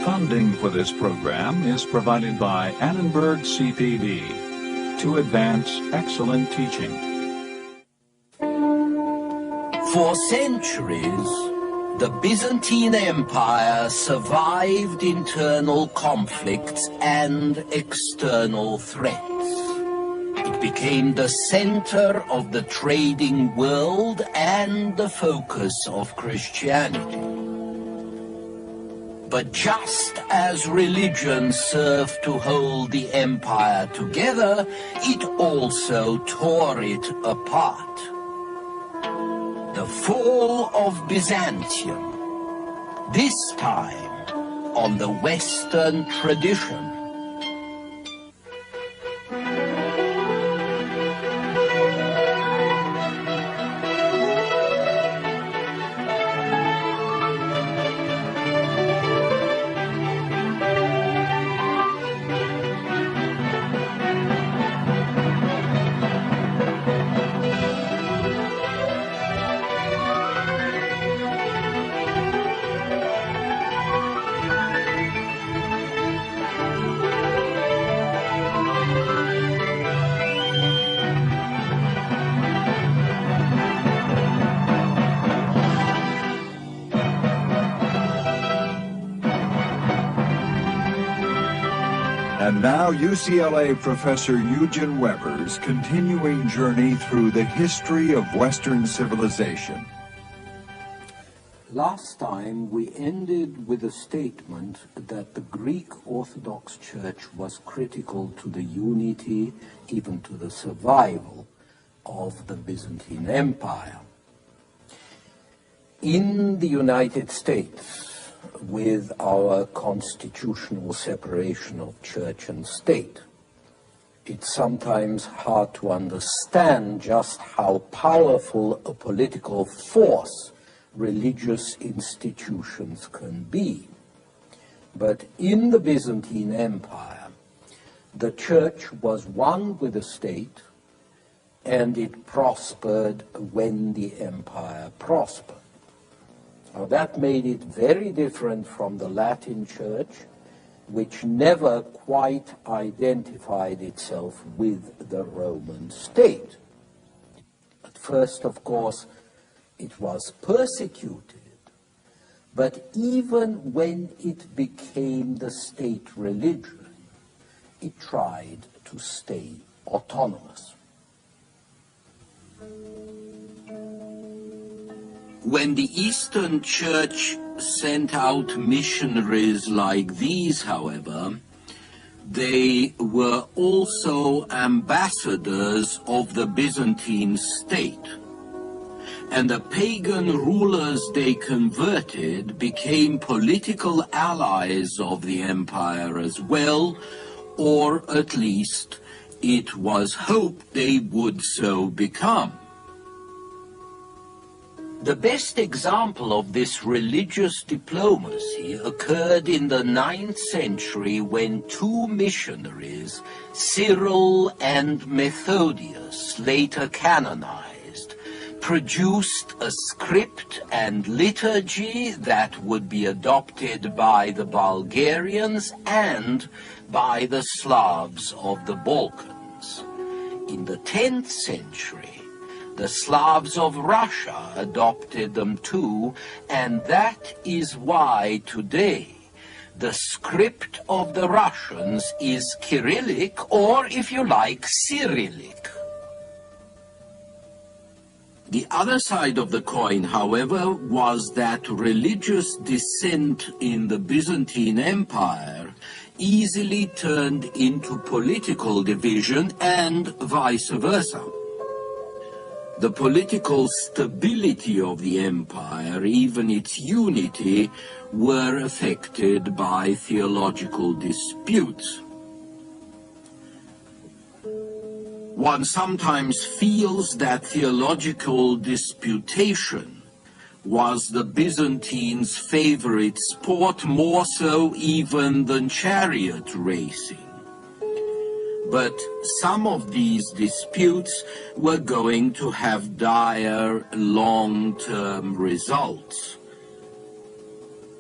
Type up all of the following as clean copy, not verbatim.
Funding for this program is provided by Annenberg CPB to advance excellent teaching. For centuries, the Byzantine Empire survived internal conflicts and external threats. It became the center of the trading world and the focus of Christianity. But just as religion served to hold the empire together, it also tore it apart. The fall of Byzantium, this time on the Western tradition. And now UCLA Professor Eugen Weber's continuing journey through the history of Western civilization. Last time we ended with a statement that the Greek Orthodox Church was critical to the unity, even to the survival, of the Byzantine Empire. In the United States, with our constitutional separation of church and state, it's sometimes hard to understand just how powerful a political force religious institutions can be. But in the Byzantine Empire, the church was one with the state, and it prospered when the empire prospered. Now, that made it very different from the Latin Church, which never quite identified itself with the Roman state. At first, of course, it was persecuted, but even when it became the state religion, it tried to stay autonomous. When the Eastern Church sent out missionaries like these, however, they were also ambassadors of the Byzantine state. And the pagan rulers they converted became political allies of the empire as well, or at least it was hoped they would so become. The best example of this religious diplomacy occurred in the 9th century when two missionaries, Cyril and Methodius, later canonized, produced a script and liturgy that would be adopted by the Bulgarians and by the Slavs of the Balkans. In the 10th century, the Slavs of Russia adopted them too, and that is why today the script of the Russians is Cyrillic, or if you like, Cyrillic. The other side of the coin, however, was that religious dissent in the Byzantine Empire easily turned into political division and vice versa. The political stability of the empire, even its unity, were affected by theological disputes. One sometimes feels that theological disputation was the Byzantines' favorite sport, more so even than chariot racing. But some of these disputes were going to have dire long-term results.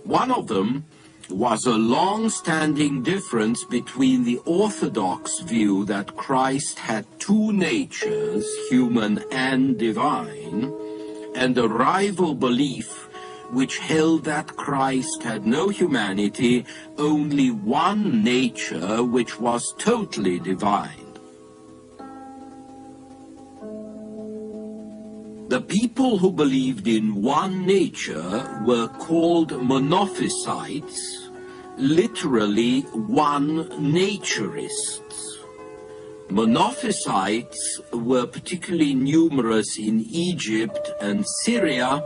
One of them was a long-standing difference between the Orthodox view that Christ had two natures, human and divine, and the rival belief which held that Christ had no humanity, only one nature which was totally divine. The people who believed in one nature were called monophysites, literally one-naturists. Monophysites were particularly numerous in Egypt and Syria,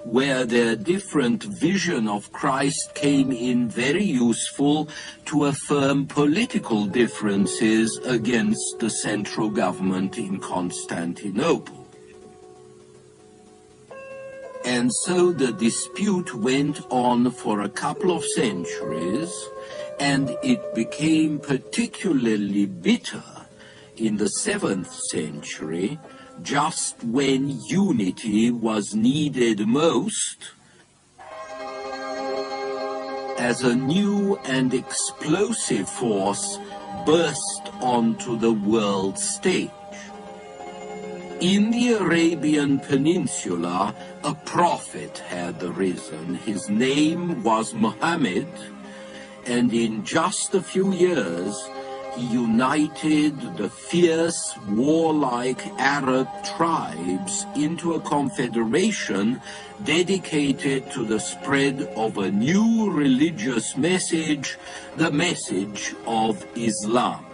where their different vision of Christ came in very useful to affirm political differences against the central government in Constantinople. And so the dispute went on for a couple of centuries, and it became particularly bitter in the 7th century, just when unity was needed most, as a new and explosive force burst onto the world stage. In the Arabian Peninsula, a prophet had arisen. His name was Muhammad, and in just a few years, he united the fierce, warlike Arab tribes into a confederation dedicated to the spread of a new religious message, the message of Islam.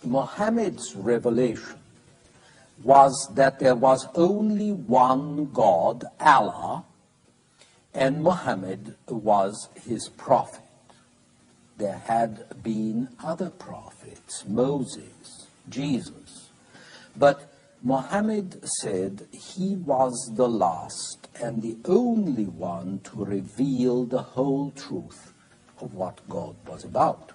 Muhammad's revelation was that there was only one God, Allah, and Muhammad was his prophet. There had been other prophets, Moses, Jesus, but Muhammad said he was the last and the only one to reveal the whole truth of what God was about.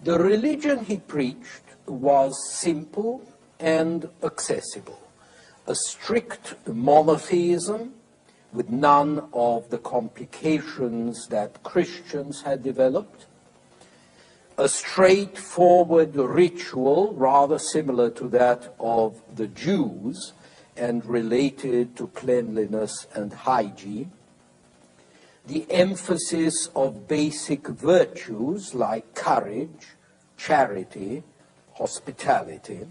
The religion he preached was simple and accessible, a strict monotheism with none of the complications that Christians had developed, a straightforward ritual rather similar to that of the Jews and related to cleanliness and hygiene, the emphasis of basic virtues like courage, charity, hospitality,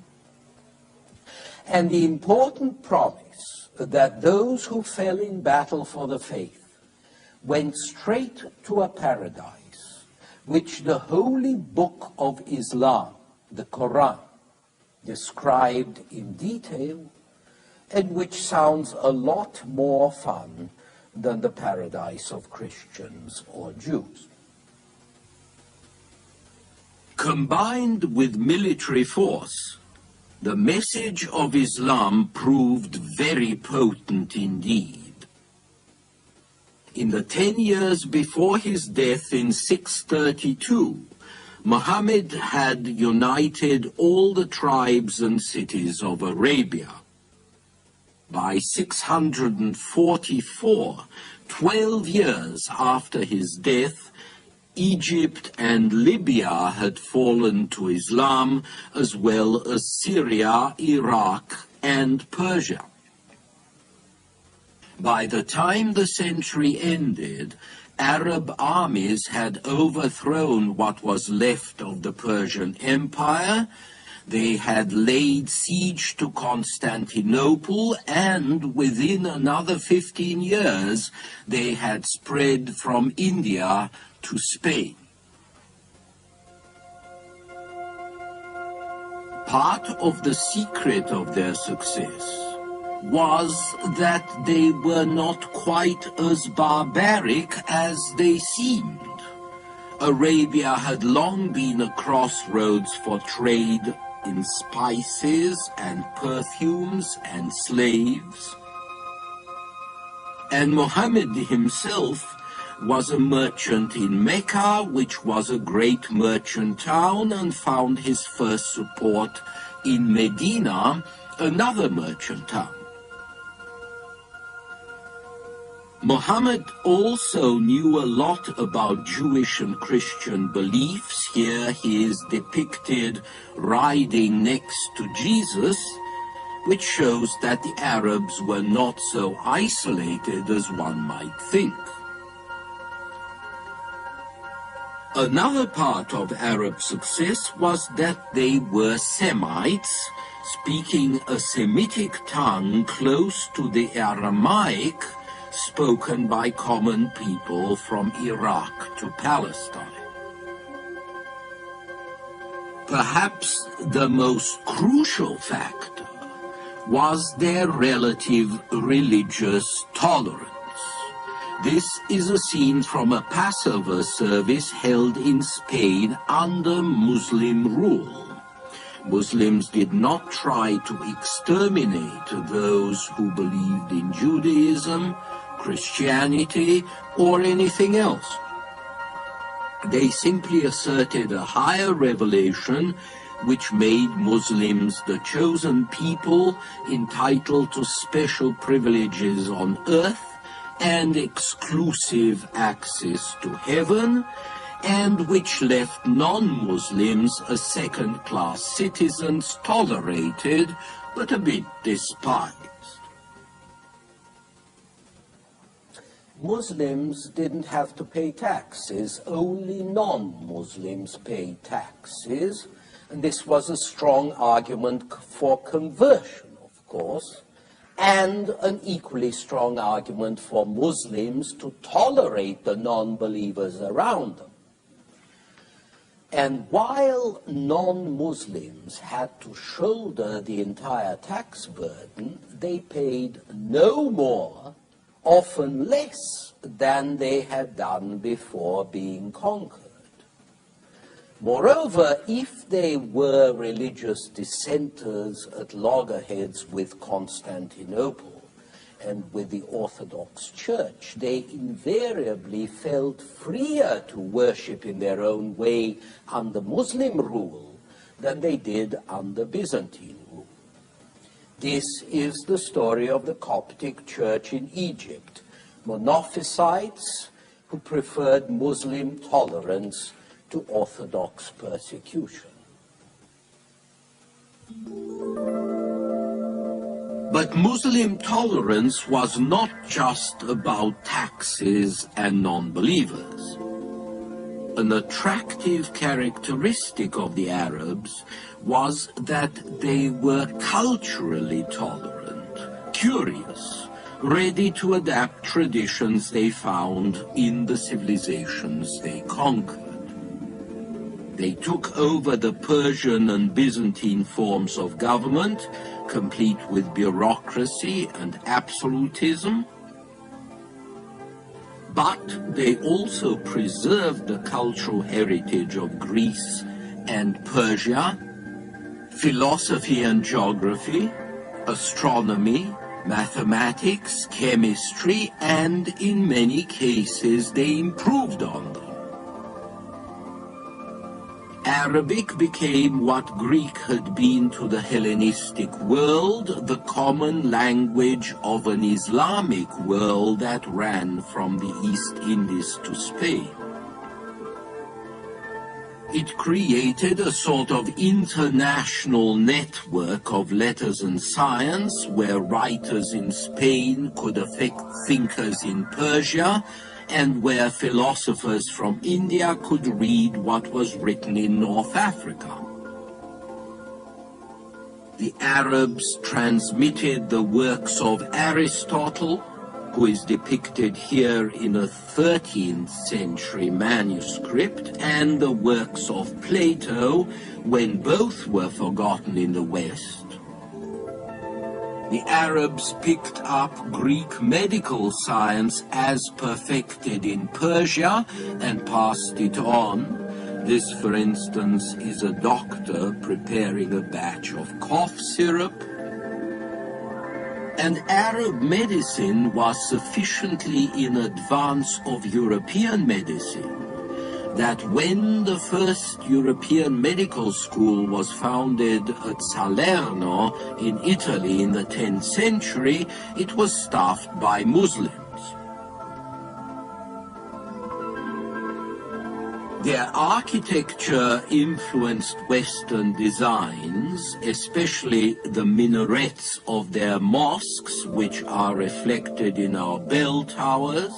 and the important promise that those who fell in battle for the faith went straight to a paradise, which the holy book of Islam, the Quran, described in detail, and which sounds a lot more fun than the paradise of Christians or Jews. Combined with military force, the message of Islam proved very potent indeed. In the 10 years before his death in 632, Muhammad had united all the tribes and cities of Arabia. By 644, 12 years after his death, Egypt and Libya had fallen to Islam, as well as Syria, Iraq, and Persia. By the time the century ended, Arab armies had overthrown what was left of the Persian Empire. They had laid siege to Constantinople, and within another 15 years, they had spread from India to Spain. Part of the secret of their success was that they were not quite as barbaric as they seemed. Arabia had long been a crossroads for trade in spices and perfumes and slaves. And Muhammad himself was a merchant in Mecca, which was a great merchant town, and found his first support in Medina, another merchant town. Muhammad also knew a lot about Jewish and Christian beliefs. Here he is depicted riding next to Jesus, which shows that the Arabs were not so isolated as one might think. Another part of Arab success was that they were Semites, speaking a Semitic tongue close to the Aramaic spoken by common people from Iraq to Palestine. Perhaps the most crucial factor was their relative religious tolerance. This is a scene from a Passover service held in Spain under Muslim rule. Muslims did not try to exterminate those who believed in Judaism, Christianity, or anything else. They simply asserted a higher revelation which made Muslims the chosen people entitled to special privileges on earth and exclusive access to heaven, and which left non-Muslims as second-class citizens tolerated but a bit despised. Muslims didn't have to pay taxes, only non-Muslims paid taxes, and this was a strong argument for conversion, of course, and an equally strong argument for Muslims to tolerate the non-believers around them. And while non-Muslims had to shoulder the entire tax burden, they paid no more, often less, than they had done before being conquered. Moreover, if they were religious dissenters at loggerheads with Constantinople and with the Orthodox Church, they invariably felt freer to worship in their own way under Muslim rule than they did under Byzantine rule. This is the story of the Coptic Church in Egypt, Monophysites who preferred Muslim tolerance to Orthodox persecution. But Muslim tolerance was not just about taxes and non-believers. An attractive characteristic of the Arabs was that they were culturally tolerant, curious, ready to adapt traditions they found in the civilizations they conquered. They took over the Persian and Byzantine forms of government, complete with bureaucracy and absolutism, but they also preserved the cultural heritage of Greece and Persia, philosophy and geography, astronomy, mathematics, chemistry, and in many cases they improved on them. Arabic became what Greek had been to the Hellenistic world, the common language of an Islamic world that ran from the East Indies to Spain. It created a sort of international network of letters and science where writers in Spain could affect thinkers in Persia, and where philosophers from India could read what was written in North Africa. The Arabs transmitted the works of Aristotle, who is depicted here in a 13th century manuscript, and the works of Plato, when both were forgotten in the West. The Arabs picked up Greek medical science as perfected in Persia and passed it on. This, for instance, is a doctor preparing a batch of cough syrup. And Arab medicine was sufficiently in advance of European medicine that when the first European medical school was founded at Salerno in Italy in the 10th century, it was staffed by Muslims. Their architecture influenced Western designs, especially the minarets of their mosques, which are reflected in our bell towers.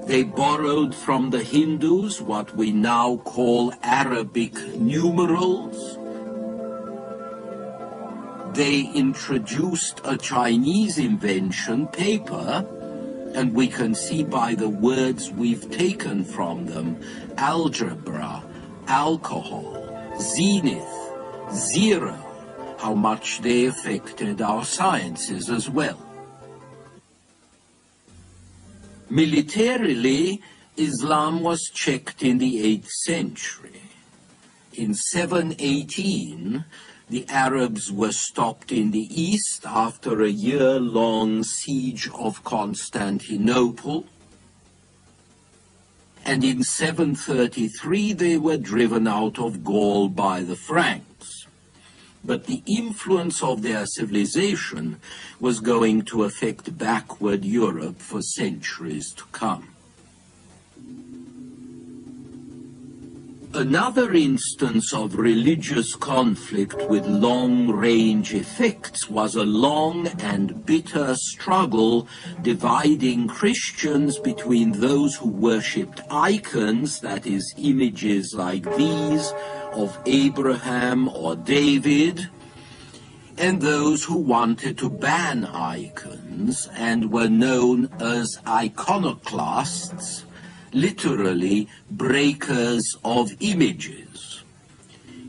They borrowed from the Hindus what we now call Arabic numerals. They introduced a Chinese invention, paper, and we can see by the words we've taken from them, algebra, alcohol, zenith, zero, how much they affected our sciences as well. Militarily, Islam was checked in the 8th century. In 718, the Arabs were stopped in the east after a year-long siege of Constantinople. And in 733, they were driven out of Gaul by the Franks. But the influence of their civilization was going to affect backward Europe for centuries to come. Another instance of religious conflict with long-range effects was a long and bitter struggle dividing Christians between those who worshipped icons, that is, images like these of Abraham or David, and those who wanted to ban icons and were known as iconoclasts, literally breakers of images.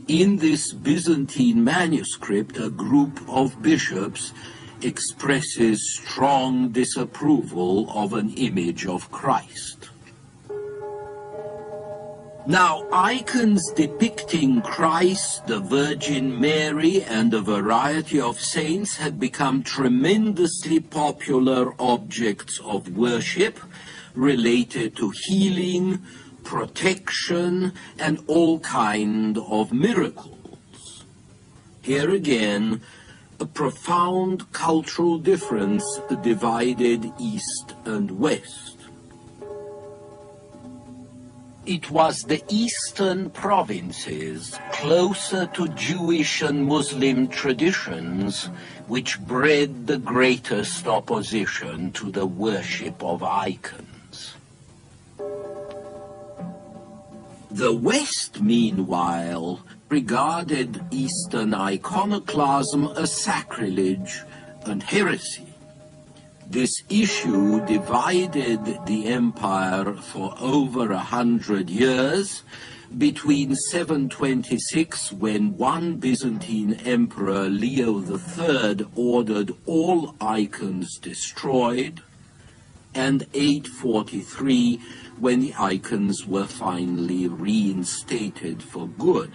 In this Byzantine manuscript, a group of bishops expresses strong disapproval of an image of Christ. Now, icons depicting Christ, the Virgin Mary, and a variety of saints had become tremendously popular objects of worship, related to healing, protection, and all kind of miracles. Here again, a profound cultural difference divided East and West. It was the eastern provinces, closer to Jewish and Muslim traditions, which bred the greatest opposition to the worship of icons. The West, meanwhile, regarded Eastern iconoclasm as sacrilege and heresy. This issue divided the empire for over 100 years, between 726, when one Byzantine emperor, Leo III, ordered all icons destroyed, and 843, when the icons were finally reinstated for good.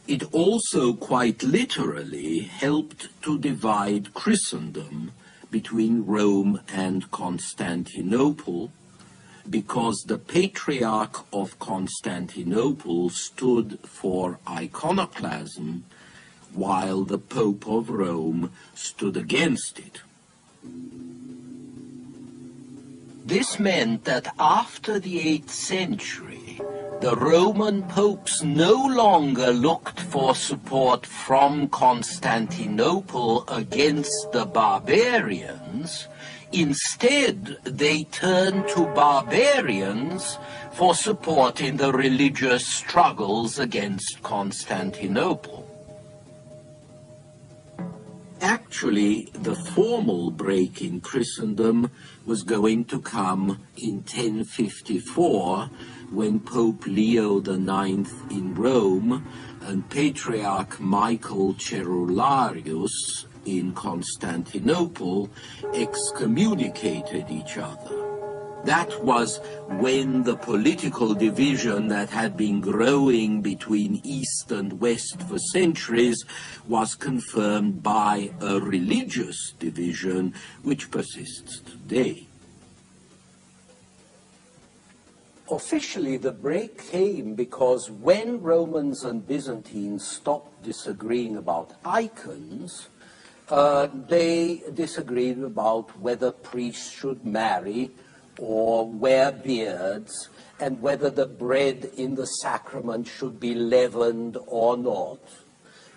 It also quite literally helped to divide Christendom between Rome and Constantinople, because the Patriarch of Constantinople stood for iconoclasm, while the Pope of Rome stood against it. This meant that after the 8th century, the Roman popes no longer looked for support from Constantinople against the barbarians. Instead, they turned to barbarians for support in the religious struggles against Constantinople. Actually, the formal break in Christendom was going to come in 1054, when Pope Leo IX in Rome and Patriarch Michael Cerularius in Constantinople excommunicated each other. That was when the political division that had been growing between East and West for centuries was confirmed by a religious division which persists today. Officially, the break came because when Romans and Byzantines stopped disagreeing about icons, They disagreed about whether priests should marry or wear beards, and whether the bread in the sacrament should be leavened or not,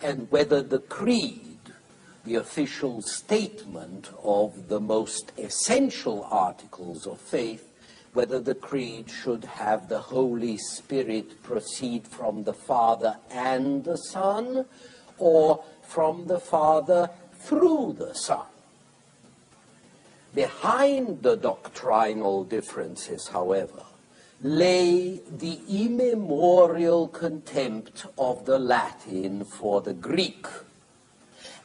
and whether the creed, the official statement of the most essential articles of faith, whether the creed should have the Holy Spirit proceed from the Father and the Son, or from the Father through the Son. Behind the doctrinal differences, however, lay the immemorial contempt of the Latin for the Greek,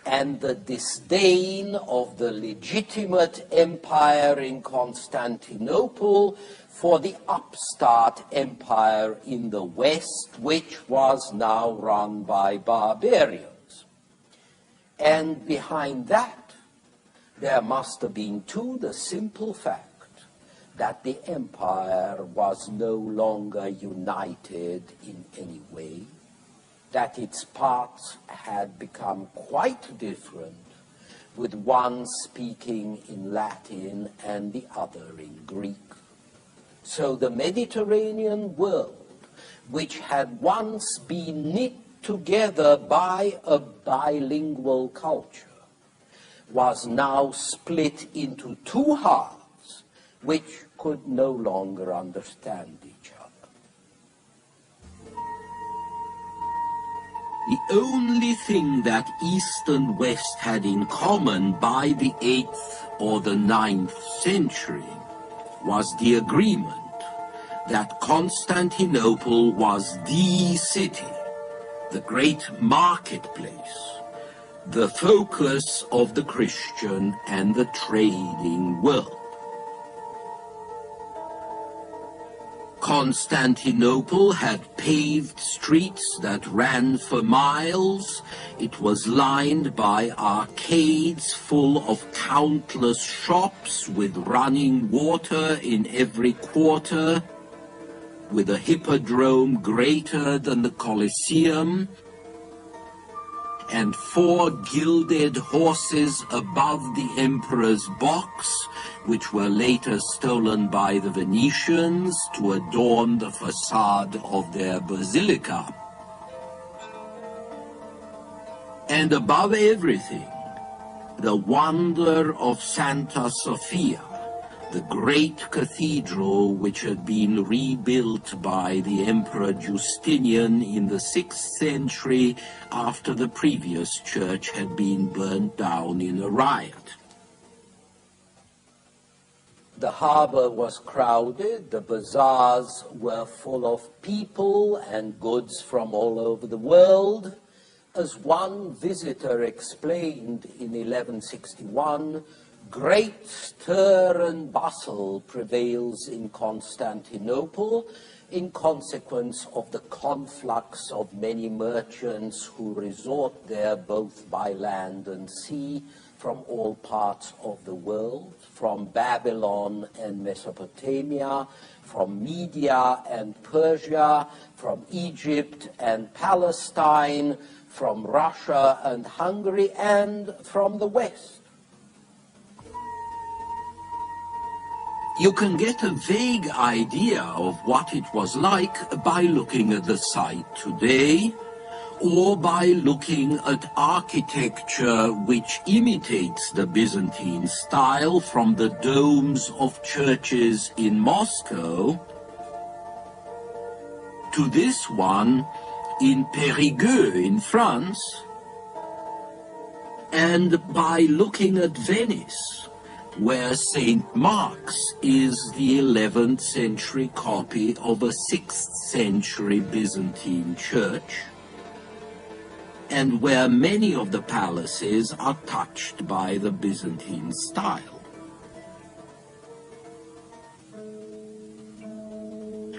and the disdain of the legitimate empire in Constantinople for the upstart empire in the West, which was now run by barbarians. And behind that, there must have been, too, the simple fact that the empire was no longer united in any way, that its parts had become quite different, with one speaking in Latin and the other in Greek. So the Mediterranean world, which had once been knit together by a bilingual culture, was now split into two halves, which could no longer understand each other. The only thing that East and West had in common by the 8th or the 9th century was the agreement that Constantinople was the city, the great marketplace, the focus of the Christian and the trading world. Constantinople had paved streets that ran for miles. It was lined by arcades full of countless shops with running water in every quarter, with a hippodrome greater than the Colosseum, and 4 gilded horses above the emperor's box, which were later stolen by the Venetians to adorn the facade of their basilica. And above everything, the wonder of Santa Sofia, the great cathedral which had been rebuilt by the Emperor Justinian in the 6th century after the previous church had been burnt down in a riot. The harbor was crowded, the bazaars were full of people and goods from all over the world. As one visitor explained in 1161, great stir and bustle prevails in Constantinople in consequence of the conflux of many merchants who resort there both by land and sea from all parts of the world, from Babylon and Mesopotamia, from Media and Persia, from Egypt and Palestine, from Russia and Hungary, and from the West. You can get a vague idea of what it was like by looking at the site today, or by looking at architecture which imitates the Byzantine style from the domes of churches in Moscow to this one in Périgueux in France, and by looking at Venice, where St. Mark's is the 11th century copy of a 6th century Byzantine church, and where many of the palaces are touched by the Byzantine style.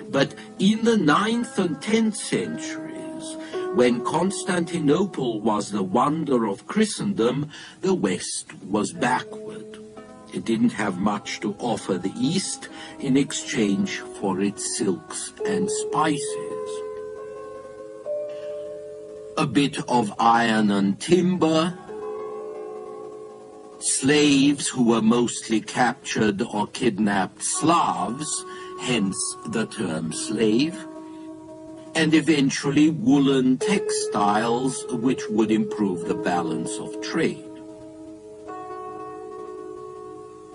But in the 9th and 10th centuries, when Constantinople was the wonder of Christendom, the West was backward. It didn't have much to offer the East in exchange for its silks and spices. A bit of iron and timber, slaves who were mostly captured or kidnapped Slavs, hence the term slave, and eventually woolen textiles, which would improve the balance of trade.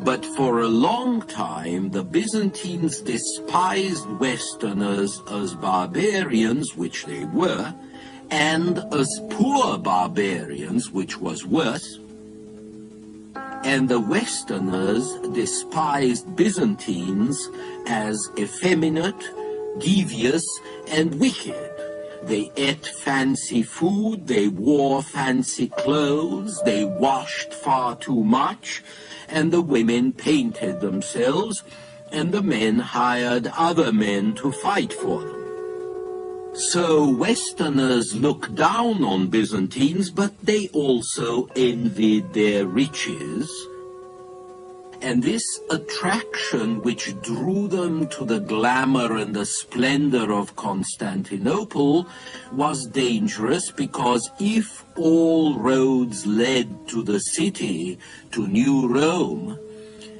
But for a long time, the Byzantines despised Westerners as barbarians, which they were, and as poor barbarians, which was worse. And the Westerners despised Byzantines as effeminate, devious, and wicked. They ate fancy food, they wore fancy clothes, they washed far too much, and the women painted themselves, and the men hired other men to fight for them. So Westerners looked down on Byzantines, but they also envied their riches. And this attraction which drew them to the glamour and the splendor of Constantinople was dangerous, because if all roads led to the city, to New Rome,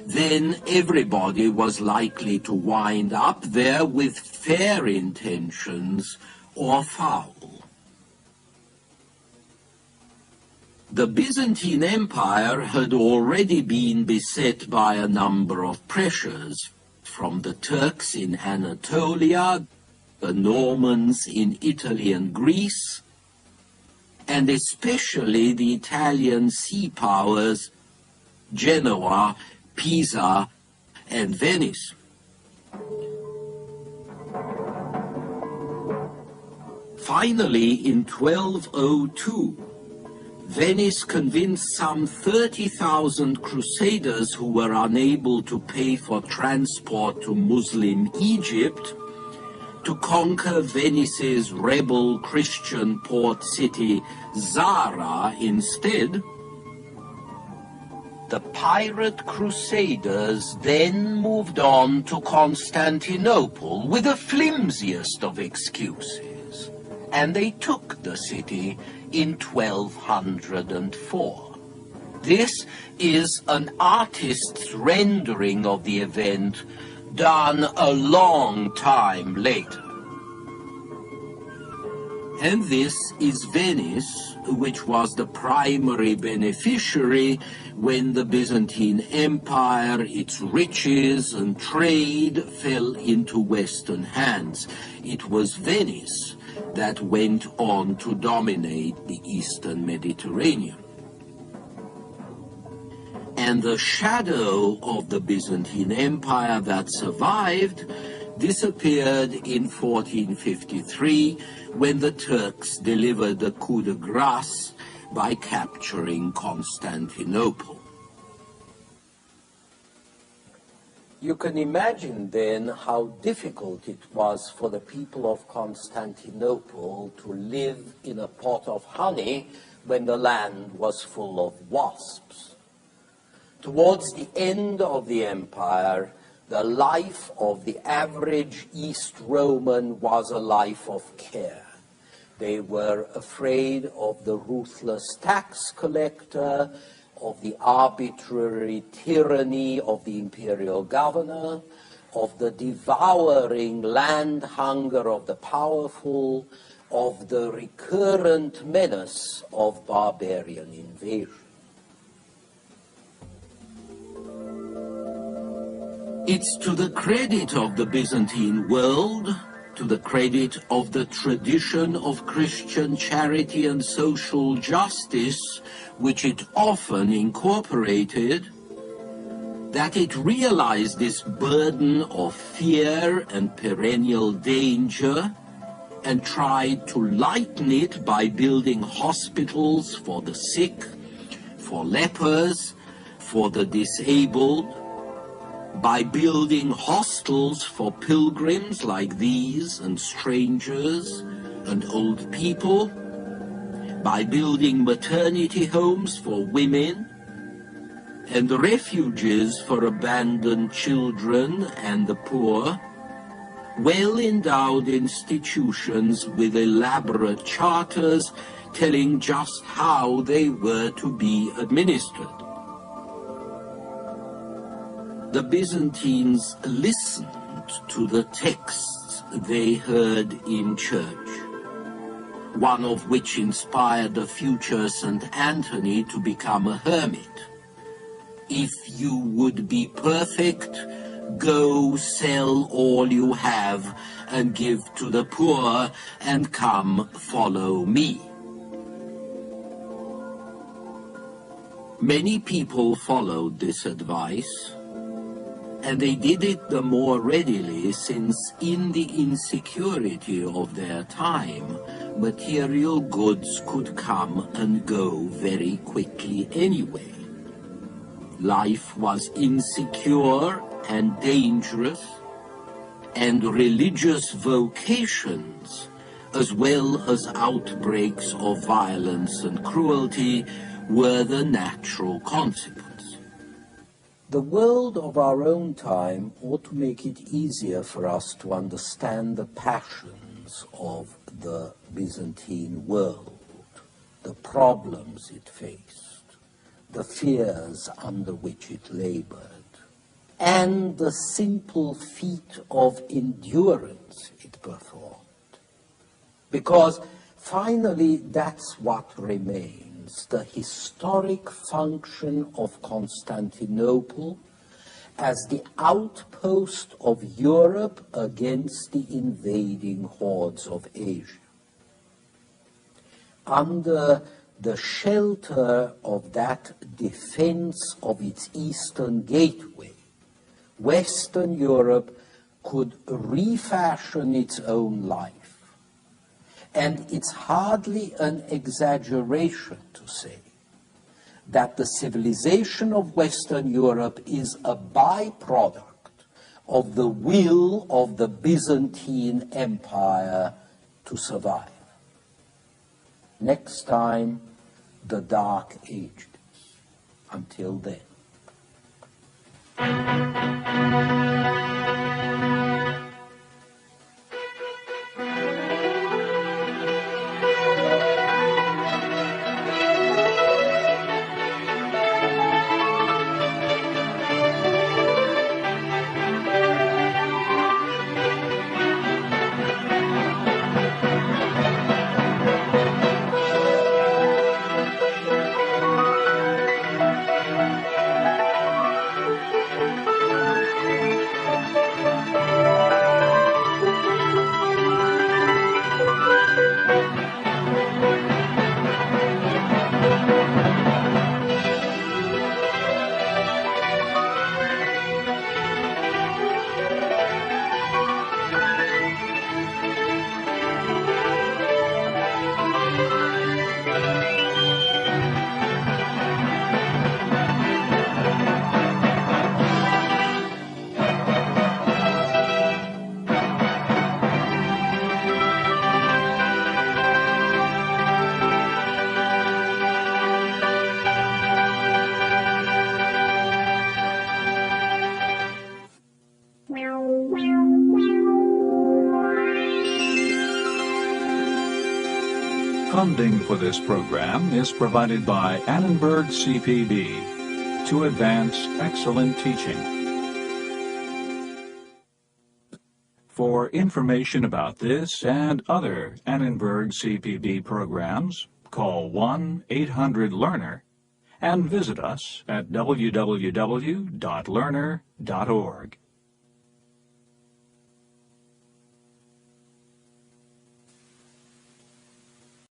then everybody was likely to wind up there with fair intentions or foul. The Byzantine Empire had already been beset by a number of pressures, from the Turks in Anatolia, the Normans in Italy and Greece, and especially the Italian sea powers, Genoa, Pisa, and Venice. Finally, in 1202, Venice convinced some 30,000 crusaders who were unable to pay for transport to Muslim Egypt to conquer Venice's rebel Christian port city, Zara, instead. The pirate crusaders then moved on to Constantinople with the flimsiest of excuses, and they took the city in 1204. This is an artist's rendering of the event done a long time later. And this is Venice, which was the primary beneficiary when the Byzantine Empire, its riches and trade fell into Western hands. It was Venice that went on to dominate the Eastern Mediterranean. And the shadow of the Byzantine Empire that survived disappeared in 1453 when the Turks delivered the coup de grace by capturing Constantinople. You can imagine then how difficult it was for the people of Constantinople to live in a pot of honey when the land was full of wasps. Towards the end of the empire, the life of the average East Roman was a life of care. They were afraid of the ruthless tax collector, of the arbitrary tyranny of the imperial governor, of the devouring land hunger of the powerful, of the recurrent menace of barbarian invasion. It's to the credit of the Byzantine world, to the credit of the tradition of Christian charity and social justice, which it often incorporated, that it realized this burden of fear and perennial danger and tried to lighten it by building hospitals for the sick, for lepers, for the disabled, by building hostels for pilgrims like these and strangers and old people, by building maternity homes for women and refuges for abandoned children and the poor, well-endowed institutions with elaborate charters telling just how they were to be administered. The Byzantines listened to the texts they heard in church, one of which inspired the future St. Anthony to become a hermit. If you would be perfect, go sell all you have and give to the poor, and come follow me. Many people followed this advice, and they did it the more readily since in the insecurity of their time, material goods could come and go very quickly anyway. Life was insecure and dangerous, and religious vocations, as well as outbreaks of violence and cruelty, were the natural consequence. The world of our own time ought to make it easier for us to understand the passions of the Byzantine world, the problems it faced, the fears under which it labored, and the simple feat of endurance it performed. Because finally that's what remains, the historic function of Constantinople as the outpost of Europe against the invading hordes of Asia. Under the shelter of that defense of its eastern gateway, Western Europe could refashion its own life. And it's hardly an exaggeration to say that the civilization of Western Europe is a byproduct of the will of the Byzantine Empire to survive. Next time, the Dark Ages. Until then. Funding for this program is provided by Annenberg CPB to advance excellent teaching. For information about this and other Annenberg CPB programs, call 1-800-LEARNER and visit us at www.learner.org.